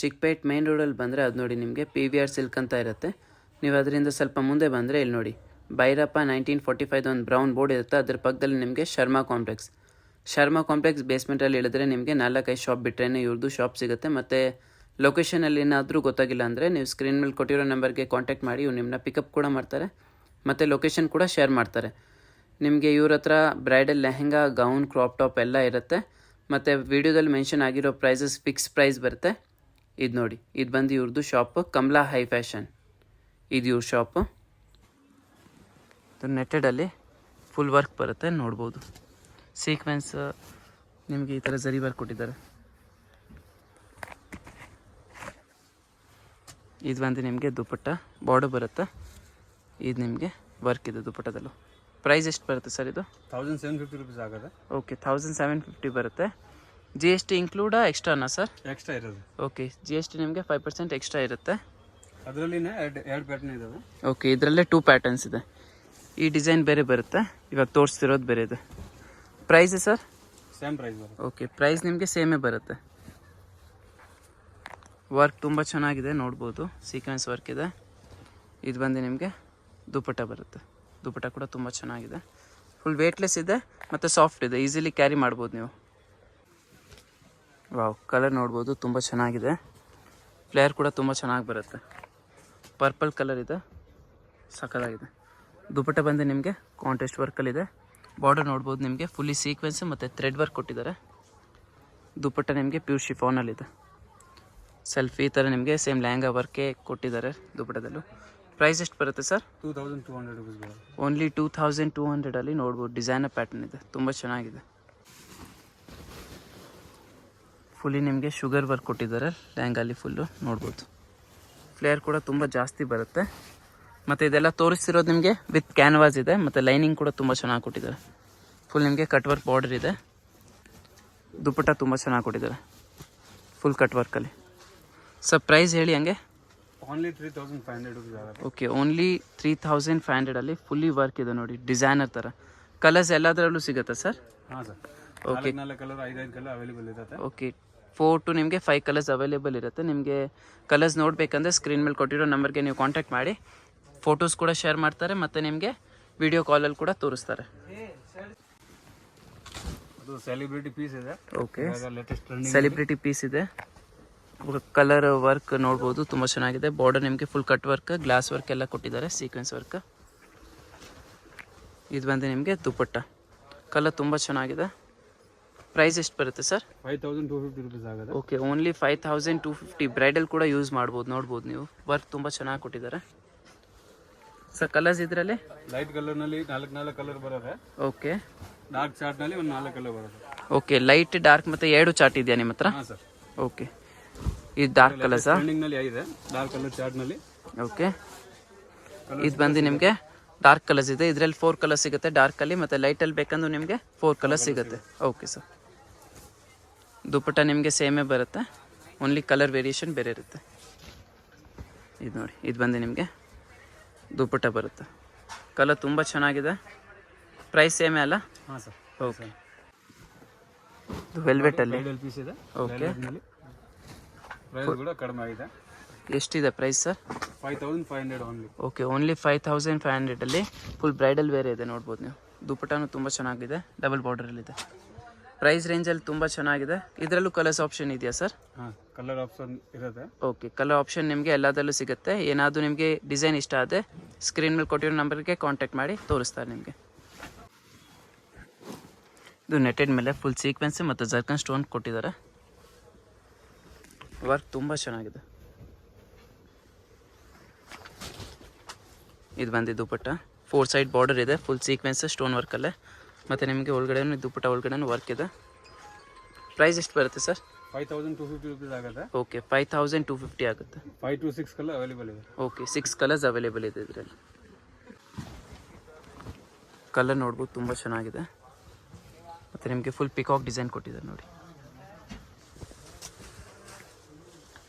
Chickpet main ರೋಡಲ್ಲಿ ಬಂದರೆ ಅದು ನೋಡಿ ನಿಮಗೆ PVR ಸಿಲ್ಕ್ ಅಂತ ಇರುತ್ತೆ. ನೀವು ಅದರಿಂದ ಸ್ವಲ್ಪ ಮುಂದೆ ಬಂದರೆ ಇಲ್ಲಿ ನೋಡಿ ಭೈರಪ್ಪ 1945 ಒಂದು ಬ್ರೌನ್ ಬೋರ್ಡ್ ಇರುತ್ತೆ. ಅದ್ರ ಪಕ್ಕದಲ್ಲಿ ನಿಮಗೆ ಶರ್ಮಾ ಕಾಂಪ್ಲೆಕ್ಸ್ ಬೇಸ್ಮೆಂಟಲ್ಲಿ ಇಳಿದ್ರೆ ನಿಮಗೆ 4-5 ಶಾಪ್ ಬಿಟ್ಟರೆ ಇವ್ರದ್ದು ಶಾಪ್ ಸಿಗುತ್ತೆ. ಮತ್ತು ಲೊಕೇಶನಲ್ಲಿ ಏನಾದರೂ ಗೊತ್ತಾಗಿಲ್ಲ ಅಂದರೆ ನೀವು ಸ್ಕ್ರೀನ್ ಮೇಲೆ ಕೊಟ್ಟಿರೋ ನಂಬರ್ಗೆ ಕಾಂಟ್ಯಾಕ್ಟ್ ಮಾಡಿ ಇವ್ರು ನಿಮ್ಮನ್ನ ಪಿಕಪ್ ಕೂಡ ಮಾಡ್ತಾರೆ ಮತ್ತು ಲೊಕೇಶನ್ ಕೂಡ ಶೇರ್ ಮಾಡ್ತಾರೆ. ನಿಮಗೆ ಇವ್ರ ಹತ್ರ bridal lehenga, gown, crop top ಎಲ್ಲ ಇರುತ್ತೆ. ಮತ್ತು ವಿಡಿಯೋದಲ್ಲಿ ಮೆನ್ಷನ್ ಆಗಿರೋ ಪ್ರೈಸಸ್ ಫಿಕ್ಸ್ ಪ್ರೈಸ್ ಬರುತ್ತೆ. ಇದು ನೋಡಿ, ಇದು ಬಂದು ಇವ್ರದ್ದು ಶಾಪು ಕಮಲಾ ಹೈ ಫ್ಯಾಷನ್. ಇದು ಇವ್ರ ಶಾಪು. ಇದು ನೆಟ್ಟೆಡಲ್ಲಿ ಫುಲ್ ವರ್ಕ್ ಬರುತ್ತೆ, ನೋಡ್ಬೋದು. ಸೀಕ್ವೆನ್ಸ್ ನಿಮಗೆ ಈ ಥರ ಜರಿ ವರ್ಕ್ ಕೊಟ್ಟಿದ್ದಾರೆ. ಇದು ಬಂದು ನಿಮಗೆ ದುಪ್ಪಟ್ಟ ಬಾರ್ಡರ್ ಬರುತ್ತೆ. ಇದು ನಿಮಗೆ ವರ್ಕ್ ಇದೆ ದುಪ್ಪಟ್ಟದಲ್ಲೂ. ಪ್ರೈಸ್ ಎಷ್ಟು ಬರುತ್ತೆ ಸರ್ ಇದು? 1750 rupees ಆಗುತ್ತೆ. ಓಕೆ, 1750 ಬರುತ್ತೆ. GST ಇನ್ಕ್ಲೂಡಾ ಎಕ್ಸ್ಟ್ರಾನಾ ಸರ್? ಎಕ್ಸ್ಟ್ರಾ ಇರೋದು. ಓಕೆ, GST ನಿಮಗೆ 5% ಎಕ್ಸ್ಟ್ರಾ ಇರುತ್ತೆ. ಅದರಲ್ಲಿನೇ ಎರಡು ಪ್ಯಾಟರ್ನ್ ಇದಾವೆ. ಓಕೆ, ಇದರಲ್ಲೇ 2 ಪ್ಯಾಟರ್ನ್ಸ್ ಇದೆ. ಈ ಡಿಸೈನ್ ಬೇರೆ ಬರುತ್ತೆ, ಇವಾಗ ತೋರಿಸ್ತಿರೋದು ಬೇರೆ ಇದೆ. Price sir? ಸೇಮ್ ಪ್ರೈಸ್ ಬರುತ್ತೆ. ಓಕೆ, ಪ್ರೈಸ್ ನಿಮಗೆ ಸೇಮೇ ಬರುತ್ತೆ. ವರ್ಕ್ ತುಂಬ ಚೆನ್ನಾಗಿದೆ, ನೋಡ್ಬೋದು. ಸೀಕ್ವೆನ್ಸ್ ವರ್ಕ್ ಇದೆ. ಇದು ಬಂದು ನಿಮಗೆ ದುಪ್ಪಟ್ಟ ಬರುತ್ತೆ. ದುಪ್ಪಟ್ಟ ಕೂಡ ತುಂಬ ಚೆನ್ನಾಗಿದೆ. ಫುಲ್ ವೇಟ್ಲೆಸ್ ಇದೆ ಮತ್ತು ಸಾಫ್ಟ್ ಇದೆ, ಈಸಿಲಿ ಕ್ಯಾರಿ ಮಾಡ್ಬೋದು ನೀವು. ವಾವ್, ಕಲರ್ ನೋಡ್ಬೋದು, ತುಂಬ ಚೆನ್ನಾಗಿದೆ. ಫ್ಲೇರ್ ಕೂಡ ತುಂಬ ಚೆನ್ನಾಗಿ ಬರುತ್ತೆ. ಪರ್ಪಲ್ ಕಲರ್ ಇದೆ, ಸಕ್ಕತ್ತಾಗಿದೆ. ದುಪ್ಪಟ್ಟ ಬಂದು ನಿಮಗೆ ಕಾಂಟ್ರಾಸ್ಟ್ ವರ್ಕಲ್ಲಿದೆ. ಬಾರ್ಡರ್ ನೋಡ್ಬೋದು, ನಿಮಗೆ ಫುಲ್ಲಿ ಸೀಕ್ವೆನ್ಸ್ ಮತ್ತು ಥ್ರೆಡ್ ವರ್ಕ್ ಕೊಟ್ಟಿದ್ದಾರೆ. ದುಪ್ಪಟ್ಟ ನಿಮಗೆ ಪ್ಯೂರ್ ಶಿಫಾನಲ್ಲಿದೆ. ಸೆಲ್ಫಿ ಈ ಥರ ನಿಮಗೆ ಸೇಮ್ ಲೆಹಂಗಾ ವರ್ಕೇ ಕೊಟ್ಟಿದ್ದಾರೆ ದುಪ್ಪಟ್ಟದಲ್ಲೂ. ಪ್ರೈಸ್ ಎಷ್ಟು ಬರುತ್ತೆ ಸರ್? 2200 rupees ಬರುತ್ತೆ. ಓನ್ಲಿ 2200 ನೋಡ್ಬೋದು. ಡಿಸೈನರ್ ಪ್ಯಾಟರ್ನ್ ಇದೆ, ತುಂಬ ಚೆನ್ನಾಗಿದೆ. ಫುಲ್ಲಿ ನಿಮಗೆ ಶುಗರ್ ವರ್ಕ್ ಕೊಟ್ಟಿದ್ದಾರೆ ಲೆಹಂಗಾಲಿ ಫುಲ್ಲು, ನೋಡ್ಬೋದು. ಫ್ಲೇರ್ ಕೂಡ ತುಂಬ ಜಾಸ್ತಿ ಬರುತ್ತೆ. ಮತ್ತು ಇದೆಲ್ಲ ತೋರಿಸ್ತಿರೋದು ನಿಮಗೆ ವಿತ್ ಕ್ಯಾನ್ವಾಸ್ ಇದೆ ಮತ್ತು ಲೈನಿಂಗ್ ಕೂಡ ತುಂಬ ಚೆನ್ನಾಗಿ ಕೊಟ್ಟಿದ್ದಾರೆ. ಫುಲ್ ನಿಮಗೆ ಕಟ್ ವರ್ಕ್ ಬಾರ್ಡರ್ ಇದೆ. ದುಪ್ಪಟ್ಟ ತುಂಬ ಚೆನ್ನಾಗಿ ಕೊಟ್ಟಿದ್ದಾರೆ, ಫುಲ್ ಕಟ್ ವರ್ಕಲ್ಲಿ. ಸರ್ ಪ್ರೈಸ್ ಹೇಳಿ ಹಂಗೆ. ಓನ್ಲಿ 3500 rupees ಆಗುತ್ತೆ. ಓಕೆ, ಓನ್ಲಿ 3500 ಫುಲ್ಲಿ ವರ್ಕ್ ಇದೆ ನೋಡಿ, ಡಿಸೈನರ್ ಥರ. ಕಲರ್ಸ್ ಎಲ್ಲದರಲ್ಲೂ ಸಿಗುತ್ತಾ ಸರ್? ಹಾಂ sir. Okay, 4 colour 5 colour available ಇರುತ್ತೆ. ಓಕೆ, 4 to ನಿಮಗೆ 5 ಕಲರ್ಸ್ ಅವೈಲೇಬಲ್ ಇರುತ್ತೆ. ನಿಮಗೆ ಕಲರ್ಸ್ ನೋಡಬೇಕಂದ್ರೆ ಸ್ಕ್ರೀನ್ ಮೇಲೆ ಕೊಟ್ಟಿರೋ ನಂಬರ್ಗೆ ನೀವು ಕಾಂಟ್ಯಾಕ್ಟ್ ಮಾಡಿ. ಫೋಟೋಸ್ ಕೂಡ ಶೇರ್ ಮಾಡ್ತಾರೆ ಮತ್ತು ನಿಮಗೆ ವಿಡಿಯೋ ಕಾಲಲ್ಲಿ ಕೂಡ ತೋರಿಸ್ತಾರೆ. ಅದು ಸೆಲೆಬ್ರಿಟಿ ಪೀಸ್ ಇದೆ. Okay, latest trending celebrity piece ಇದೆ. ಕಲರ್ ವರ್ಕ್ ನೋಡ್ಬೋದು, ತುಂಬ ಚೆನ್ನಾಗಿದೆ. ಬಾರ್ಡರ್ ನಿಮಗೆ full cut work, glass work ಎಲ್ಲ ಕೊಟ್ಟಿದ್ದಾರೆ, ಸೀಕ್ವೆನ್ಸ್ ವರ್ಕ್. ಇದು ಬಂದು ನಿಮಗೆ ದುಪ್ಪಟ್ಟ. ಕಲರ್ ತುಂಬ ಚೆನ್ನಾಗಿದೆ. ಪ್ರೈಸ್ ಎಷ್ಟು ಬರುತ್ತೆ ಸರ್? 5250 rupees ಆಗುತ್ತೆ. Okay, only 5250. ಬ್ರೈಡಲ್ ಕೂಡ ಯೂಸ್ ಮಾಡ್ಬೋದು, ನೋಡ್ಬೋದು ನೀವು. ವರ್ಕ್ ತುಂಬ ಚೆನ್ನಾಗಿ ಕೊಟ್ಟಿದ್ದಾರೆ ಸರ್. ಕಲರ್ಸ್ ಇದರಲ್ಲಿ ಲೈಟ್ ಕಲರ್ನಲ್ಲಿ 4 ಕಲರ್ ಬರುತ್ತೆ. ಓಕೆ, ಡಾರ್ಕ್ ಚಾರ್ಟ್ನಲ್ಲಿ ಒಂದು 4 ಕಲರ್ ಬರುತ್ತೆ. ಓಕೆ, ಲೈಟ್, ಡಾರ್ಕ್ ಮತ್ತು 2 ಚಾರ್ಟ್ ಇದೆಯಾ ನಿಮ್ಮ ಹತ್ರ? ಹಾಂ ಸರ್. ಓಕೆ, ಇದು ಡಾರ್ಕ್ ಕಲರ್ಸಾ? ಟ್ರೆಂಡಿಂಗ್ನಲ್ಲಿ ಇದೆ ಡಾರ್ಕ್ ಕಲರ್ ಚಾರ್ಟ್ನಲ್ಲಿ. ಓಕೆ, ಇದು ಬಂದು ನಿಮಗೆ ಡಾರ್ಕ್ ಕಲರ್ಸ್ ಇದೆ. ಇದರಲ್ಲಿ 4 ಕಲರ್ಸ್ ಸಿಗುತ್ತೆ ಡಾರ್ಕಲ್ಲಿ, ಮತ್ತು ಲೈಟಲ್ಲಿ ಬೇಕಂದ್ರೆ ನಿಮಗೆ 4 ಕಲರ್ಸ್ ಸಿಗುತ್ತೆ. Okay sir. ದುಪ್ಪಟ್ಟ ನಿಮಗೆ ಸೇಮೇ ಬರುತ್ತೆ, ಓನ್ಲಿ ಕಲರ್ ವೇರಿಯೇಷನ್ ಬೇರೆ ಇರುತ್ತೆ. ಇದು ನೋಡಿ, ಇದು ಬಂದು ನಿಮಗೆ ದುಪ್ಪಟ್ಟ ಬರುತ್ತೆ. ಕಲರ್ ತುಂಬ ಚೆನ್ನಾಗಿದೆ. ಪ್ರೈಸ್ ಸೇಮೇ ಅಲ್ಲ? ಹಾಂ ಸರ್. ಓಕೆ, ಇದು ವೆಲ್ವೆಟಲ್ಲಿ ಪೀಸ್ ಇದೆ. ಓಕೆ, ಪ್ರೈಸ್ ಕೂಡ ಕಡಿಮೆ ಆಗಿದೆ. ಎಷ್ಟಿದೆ price sir? 5500 only. Okay, only 5500 full bridal wear ಇದೆ, ನೋಡ್ಬೋದು ನೀವು. ದುಪ್ಪಟ್ಟನೂ ತುಂಬ ಚೆನ್ನಾಗಿದೆ, ಡಬಲ್ ಬಾರ್ಡರಲ್ಲಿದೆ. ಪ್ರೈಸ್ ರೇಂಜಲ್ಲಿ ತುಂಬ ಚೆನ್ನಾಗಿದೆ. ಇದರಲ್ಲೂ ಕಲರ್ಸ್ ಆಪ್ಷನ್ ಇದೆಯಾ ಸರ್? ಹಾಂ, ಕಲರ್ ಆಪ್ಷನ್ ಇರುತ್ತೆ. ಓಕೆ, ಕಲರ್ ಆಪ್ಷನ್ ನಿಮಗೆ ಎಲ್ಲದರಲ್ಲೂ ಸಿಗುತ್ತೆ. ಏನಾದರೂ ನಿಮಗೆ ಡಿಸೈನ್ ಇಷ್ಟ ಆದರೆ ಸ್ಕ್ರೀನ್ ಮೇಲೆ ಕೊಟ್ಟಿರೋ ನಂಬರ್ಗೆ ಕಾಂಟ್ಯಾಕ್ಟ್ ಮಾಡಿ ತೋರಿಸ್ತಾರೆ ನಿಮಗೆ. ಇದು ನೆಟ್ಟೆಡ್ ಮೇಲೆ ಫುಲ್ ಸೀಕ್ವೆನ್ಸ್ ಮತ್ತು ಜರ್ಕನ್ ಸ್ಟೋನ್ ಕೊಟ್ಟಿದ್ದಾರೆ. ವರ್ಕ್ ತುಂಬ ಚೆನ್ನಾಗಿದೆ. ಇದು ಬಂದು ದುಪ್ಪಟ್ಟ, 4 ಸೈಡ್ ಬಾರ್ಡರ್ ಇದೆ, ಫುಲ್ ಸೀಕ್ವೆನ್ಸ್ ಸ್ಟೋನ್ ವರ್ಕಲ್ಲೇ. ಮತ್ತು ನಿಮಗೆ ಒಳಗಡೆನೂ ದುಪ್ಪಟ್ಟ ಒಳಗಡೆನೂ ವರ್ಕ್ ಇದೆ. ಪ್ರೈಸ್ ಎಷ್ಟು ಬರುತ್ತೆ ಸರ್? 5250 rupees ಆಗುತ್ತೆ. ಓಕೆ, 5250 ಆಗುತ್ತೆ. 5 to 6 ಕಲರ್ ಅವೈಲೇಬಲ್ ಇದೆ. ಓಕೆ, 6 ಕಲರ್ಸ್ ಅವೈಲೇಬಲ್ ಇದೆ ಇದರಲ್ಲಿ. ಕಲರ್ ನೋಡ್ಬೋದು, ತುಂಬ ಚೆನ್ನಾಗಿದೆ. ಮತ್ತು ನಿಮಗೆ ಫುಲ್ ಪಿಕಾಕ್ ಡಿಸೈನ್ ಕೊಟ್ಟಿದ್ದಾರೆ ನೋಡಿ.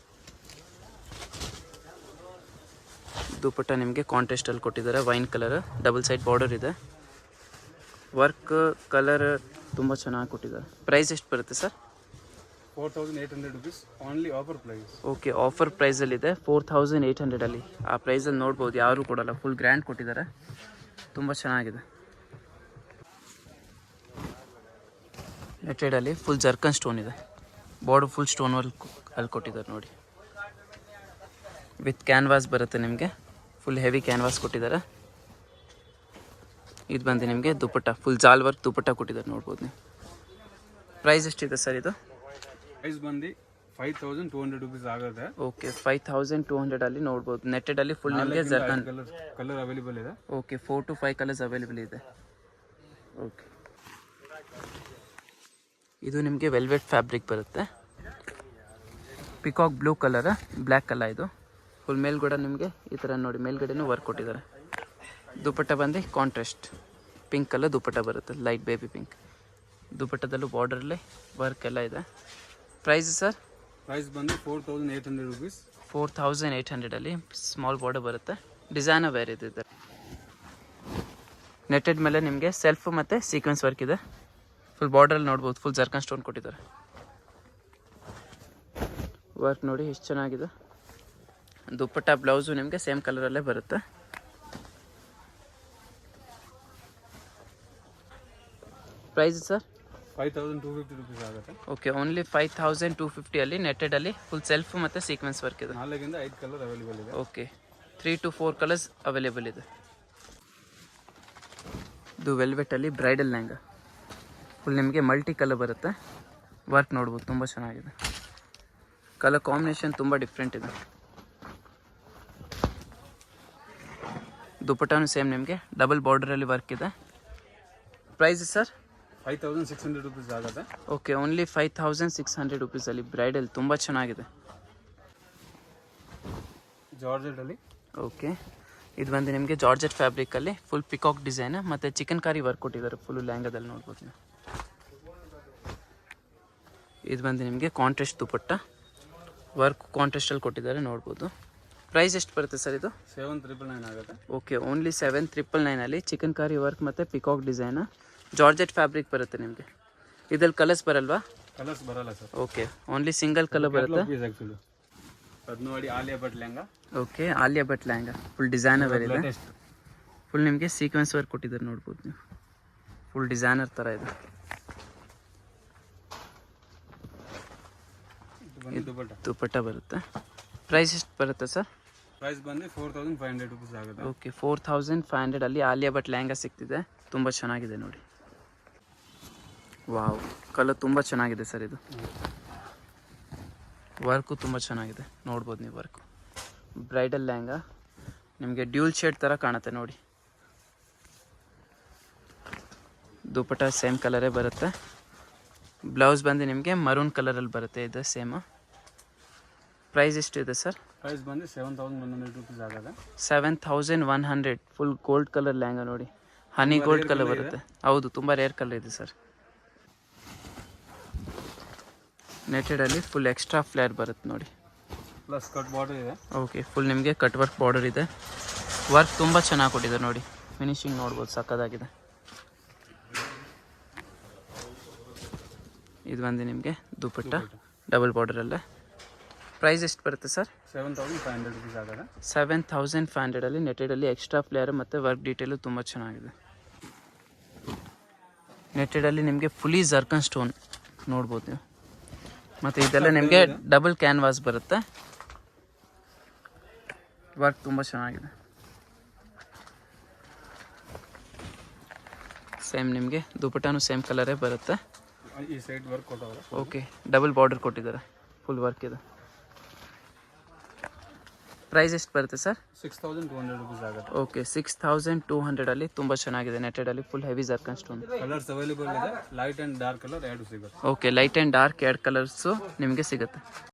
ದುಪ್ಪಟ್ಟ ನಿಮಗೆ ಕಾಂಟ್ರಾಸ್ಟಲ್ಲಿ ಕೊಟ್ಟಿದ್ದಾರೆ, wine colour, double side border ಇದೆ. ವರ್ಕ್ ಕಲರ್ ತುಂಬ ಚೆನ್ನಾಗಿ ಕೊಟ್ಟಿದ್ದಾರೆ. ಪ್ರೈಸ್ ಎಷ್ಟು ಬರುತ್ತೆ sir? 4800 rupees only offer price. Okay offer ಪ್ರೈಸಲ್ಲಿದೆ 4800 ಆ ಪ್ರೈಸಲ್ಲಿ ನೋಡ್ಬೋದು, ಯಾರು ಕೊಡಲ್ಲ, ಫುಲ್ ಗ್ರ್ಯಾಂಡ್ ಕೊಟ್ಟಿದ್ದಾರೆ, ತುಂಬ ಚೆನ್ನಾಗಿದೆ. ನೆಟೆಡಲ್ಲಿ ಫುಲ್ ಜರ್ಕನ್ ಸ್ಟೋನ್ ಇದೆ, ಬಾರ್ಡರ್ ಫುಲ್ ಸ್ಟೋನ್ ವರ್ಕ್ ಅಲ್ಲಿ ಕೊಟ್ಟಿದ್ದಾರೆ ನೋಡಿ. ವಿತ್ ಕ್ಯಾನ್ವಾಸ್ ಬರುತ್ತೆ ನಿಮಗೆ, ಫುಲ್ ಹೆವಿ ಕ್ಯಾನ್ವಾಸ್ ಕೊಟ್ಟಿದ್ದಾರೆ. ಇದು ಬಂದು ನಿಮಗೆ ದುಪ್ಪಟ್ಟ, ಫುಲ್ ಜಾಲ್ ವರ್ಕ್ ದುಪ್ಪಟ್ಟ ಕೊಟ್ಟಿದ್ದಾರೆ, ನೋಡ್ಬೋದು ನೀವು. ಪ್ರೈಸ್ ಎಷ್ಟಿದೆ ಸರ್ ಇದು? ಪ್ರೈಸ್ ಬಂದು 5200 rupees ಆಗುತ್ತೆ. ಓಕೆ 5200 ನೋಡ್ಬೋದು. ನೆಟ್ಟೆಡಲ್ಲಿ ಫುಲ್ ನಿಮಗೆ ಜರ್ಕನ್ ಕಲರ್ ಅವೈಲೇಬಲ್ ಇದೆ. ಓಕೆ 4 to 5 ಕಲರ್ಸ್ ಅವೈಲೇಬಲ್ ಇದೆ. ಓಕೆ ಇದು ನಿಮಗೆ ವೆಲ್ವೆಟ್ ಫ್ಯಾಬ್ರಿಕ್ ಬರುತ್ತೆ, peacock blue colour, black colour. ಇದು ಫುಲ್ ಮೇಲ್ಗಡೆ ನಿಮಗೆ ಈ ಥರ ನೋಡಿ, ಮೇಲ್ಗಡೆನೂ ವರ್ಕ್ ಕೊಟ್ಟಿದ್ದಾರೆ. ದುಪ್ಪಟ್ಟ ಬಂದು ಕಾಂಟ್ರಾಸ್ಟ್ ಪಿಂಕ್ ಕಲರ್ ದುಪ್ಪಟ್ಟ ಬರುತ್ತೆ, ಲೈಟ್ ಬೇಬಿ ಪಿಂಕ್. ದುಪ್ಪಟ್ಟದಲ್ಲೂ ಬಾರ್ಡರಲ್ಲಿ ವರ್ಕ್ ಎಲ್ಲ ಇದೆ. Price sir? ಪ್ರೈಸ್ ಬಂದು 4800 rupees. 4800 ಸ್ಮಾಲ್ ಬಾರ್ಡರ್ ಬರುತ್ತೆ, ಡಿಸೈನರ್ ವೇರ್ ಇದೆ. ನೆಟ್ಟೆಡ್ ಮೇಲೆ ನಿಮಗೆ ಸೆಲ್ಫ್ ಮತ್ತು ಸೀಕ್ವೆನ್ಸ್ ವರ್ಕ್ ಇದೆ. ಫುಲ್ ಬಾರ್ಡ್ರಲ್ಲಿ ನೋಡ್ಬೋದು, ಫುಲ್ ಜರ್ಕನ್ ಸ್ಟೋನ್ ಕೊಟ್ಟಿದ್ದಾರೆ. ವರ್ಕ್ ನೋಡಿ ಎಷ್ಟು ಚೆನ್ನಾಗಿದೆ. ದುಪ್ಪಟ್ಟ ಬ್ಲೌಸು ನಿಮಗೆ ಸೇಮ್ ಕಲರಲ್ಲೇ ಬರುತ್ತೆ. Price sir? 5250 rupees ಆಗುತ್ತೆ. ಓಕೆ ಓನ್ಲಿ 5250 ನೆಟ್ಟೆಡಲ್ಲಿ ಫುಲ್ ಸೆಲ್ಫ್ ಮತ್ತು ಸೀಕ್ವೆನ್ಸ್ ವರ್ಕ್ ಇದೆ. 4 ರಿಂದ 5 ಕಲರ್ ಅವೈಲೇಬಲ್ ಇದೆ. ಓಕೆ 3 to 4 ಕಲರ್ಸ್ ಅವೈಲೇಬಲ್ ಇದೆ. ಇದು ವೆಲ್ವೆಟಲ್ಲಿ ಬ್ರೈಡಲ್ ಲೆಹಂಗಾ, ಫುಲ್ ನಿಮಗೆ ಮಲ್ಟಿ ಕಲರ್ ಬರುತ್ತೆ. ವರ್ಕ್ ನೋಡ್ಬೋದು, ತುಂಬ ಚೆನ್ನಾಗಿದೆ. ಕಲರ್ ಕಾಂಬಿನೇಷನ್ ತುಂಬ ಡಿಫ್ರೆಂಟ್ ಇದೆ. ದುಪ್ಪಟ್ಟನೂ ಸೇಮ್ ನಿಮಗೆ ಡಬಲ್ ಬಾರ್ಡರಲ್ಲಿ ವರ್ಕ್ ಇದೆ. Price sir? 5600 rupees ಆಗುತ್ತೆ. ಓಕೆ ಓನ್ಲಿ 5600 rupeesಲ್ಲಿ ಬ್ರೈಡಲ್ ತುಂಬ ಚೆನ್ನಾಗಿದೆ. ಜಾರ್ಜೆಟ್ ಅಲ್ಲಿ. ಓಕೆ ಇದು ಬಂದು ನಿಮಗೆ ಜಾರ್ಜೆಟ್ ಫ್ಯಾಬ್ರಿಕಲ್ಲಿ ಫುಲ್ ಪಿಕಾಕ್ ಡಿಸೈನ್ ಮತ್ತು ಚಿಕನ್ ಕಾರಿ ವರ್ಕ್ ಕೊಟ್ಟಿದ್ದಾರೆ ಫುಲ್ಲು ಲೆಹಂಗಾದಲ್ಲಿ, ನೋಡ್ಬೋದು ನೀವು. ಇದು ಬಂದು ನಿಮಗೆ ಕಾಂಟ್ರಾಸ್ಟ್ ದುಪ್ಪಟ್ಟ, ವರ್ಕ್ ಕಾಂಟ್ರಾಸ್ಟಲ್ಲಿ ಕೊಟ್ಟಿದ್ದಾರೆ, ನೋಡ್ಬೋದು. ಪ್ರೈಸ್ ಎಷ್ಟು ಬರುತ್ತೆ ಸರ್ ಇದು? 7999 ಆಗುತ್ತೆ. Okay only 7999 chikankari work ಮತ್ತು ಪಿಕಾಕ್ ಡಿಸೈನ್, ಜಾರ್ಜೆಟ್ ಫ್ಯಾಬ್ರಿಕ್ ಬರುತ್ತೆ ನಿಮಗೆ. ಇದ್ರಲ್ಲಿ ಕಲರ್ಸ್ ಬರಲ್ವಾ? ಕಲರ್ಸ್ ಬರಲ್ಲ sir. Okay only single colour ಬರುತ್ತೆ. ಆಕ್ಚುಲಿ ಅದು ನೋಡಿ Alia Bhatt lehenga. Okay Alia Bhatt lehenga full designer ಬೇರೆ ಇದೆ. ಫುಲ್ ನಿಮಗೆ ಸೀಕ್ವೆನ್ಸ್ ವರ್ಕ್ ಕೊಟ್ಟಿದ್ದಾರೆ, ನೋಡ್ಬೋದು ನೀವು. ಫುಲ್ ಡಿಸೈನರ್ ಥರ ಇದೆ. ದುಪ್ಪಟ್ಟ ಬರುತ್ತೆ. ಪ್ರೈಸ್ ಎಷ್ಟು ಬರುತ್ತೆ ಸರ್? ಪ್ರೈಸ್ ಬಂದು 4500 rupees ಆಗುತ್ತೆ. ಓಕೆ 4500 ಆಲಿಯಾ ಭಟ್ ಲೆಹಂಗಾ ಸಿಗ್ತಿದೆ, ತುಂಬ ಚೆನ್ನಾಗಿದೆ ನೋಡಿ. ವಾವ್, ಕಲರ್ ತುಂಬ ಚೆನ್ನಾಗಿದೆ ಸರ್. ಇದು ವರ್ಕು ತುಂಬ ಚೆನ್ನಾಗಿದೆ, ನೋಡ್ಬೋದು ನೀವು. ವರ್ಕು ಬ್ರೈಡಲ್ ಲೆಹಂಗಾ ನಿಮಗೆ ಡ್ಯೂಲ್ ಶೇಡ್ ಥರ ಕಾಣುತ್ತೆ ನೋಡಿ. ದುಪ್ಪಟ್ಟ ಸೇಮ್ ಕಲರೇ ಬರುತ್ತೆ. ಬ್ಲೌಸ್ ಬಂದು ನಿಮಗೆ ಮರೂನ್ ಕಲರಲ್ಲಿ ಬರುತ್ತೆ, ಇದು ಸೇಮ್. ಪ್ರೈಸ್ ಎಷ್ಟು ಇದೆ ಸರ್? ಪ್ರೈಸ್ ಬಂದು 7100 rupees ಆಗುತ್ತೆ. 7100 ಫುಲ್ ಗೋಲ್ಡ್ ಕಲರ್ ಲೆಹಂಗಾ ನೋಡಿ, ಹನಿ ಗೋಲ್ಡ್ ಕಲರ್ ಬರುತ್ತೆ. ಹೌದು, ತುಂಬ ರೇರ್ ಕಲರ್ ಇದೆ ಸರ್. ನೆಟೆಡಲ್ಲಿ ಫುಲ್ ಎಕ್ಸ್ಟ್ರಾ ಫ್ಲೇರ್ ಬರುತ್ತೆ ನೋಡಿ, ಪ್ಲಸ್ ಕಟ್ ಬಾರ್ಡರ್ ಇದೆ. ಓಕೆ ಫುಲ್ ನಿಮಗೆ ಕಟ್ ವರ್ಕ್ ಬಾರ್ಡರ್ ಇದೆ. ವರ್ಕ್ ತುಂಬ ಚೆನ್ನಾಗಿ ಕೊಟ್ಟಿದೆ ನೋಡಿ, ಫಿನಿಶಿಂಗ್ ನೋಡ್ಬೋದು, ಸಕ್ಕದಾಗಿದೆ. ಇದು ಬಂದು ನಿಮಗೆ ದುಪ್ಪಟ್ಟ ಡಬಲ್ ಬಾರ್ಡರಲ್ಲೇ. ಪ್ರೈಸ್ ಎಷ್ಟು ಬರುತ್ತೆ ಸರ್? 7500 rupees ಆಗುತ್ತೆ. 7500 ನೆಟೆಡಲ್ಲಿ ಎಕ್ಸ್ಟ್ರಾ ಫ್ಲೇರ್ ಮತ್ತು ವರ್ಕ್ ಡೀಟೇಲು ತುಂಬ ಚೆನ್ನಾಗಿದೆ. ನೆಟೆಡಲ್ಲಿ ನಿಮಗೆ ಫುಲ್ಲಿ ಜರ್ಕನ್ ಸ್ಟೋನ್ ನೋಡ್ಬೋದು ನೀವು. ಮತ್ತು ಇದೆಲ್ಲ ನಿಮಗೆ ಡಬಲ್ ಕ್ಯಾನ್ವಾಸ್ ಬರುತ್ತೆ. ವರ್ಕ್ ತುಂಬ ಚೆನ್ನಾಗಿದೆ. ಸೇಮ್ ನಿಮಗೆ ದುಪ್ಪಟ್ಟನೂ ಸೇಮ್ ಕಲರೇ ಬರುತ್ತೆ. ಈ ಸೈಡ್ ವರ್ಕ್ ಕೊಟ್ಟವರು. ಓಕೆ ಡಬಲ್ ಬಾರ್ಡರ್ ಕೊಟ್ಟಿದ್ದಾರೆ, ಫುಲ್ ವರ್ಕ್ ಇದೆ. ಪ್ರೈಸ್ ಎಷ್ಟು ಬರುತ್ತೆ ಸರ್? 6200 rupees ಆಗುತ್ತೆ. ಓಕೆ 6200 ತುಂಬ ಚೆನ್ನಾಗಿದೆ. ನೆಟೆಡಲ್ಲಿ full heavy ಜರ್ಕನ್ stone. Colours available ಇದೆ, ಲೈಟ್ ಆ್ಯಂಡ್ ಡಾರ್ಕ್ ಕಲರ್ ಎರಡು ಸಿಗುತ್ತೆ. ಓಕೆ ಲೈಟ್ ಆ್ಯಂಡ್ ಡಾರ್ಕ್ ಎರಡು ಕಲರ್ಸು ನಿಮಗೆ ಸಿಗುತ್ತೆ.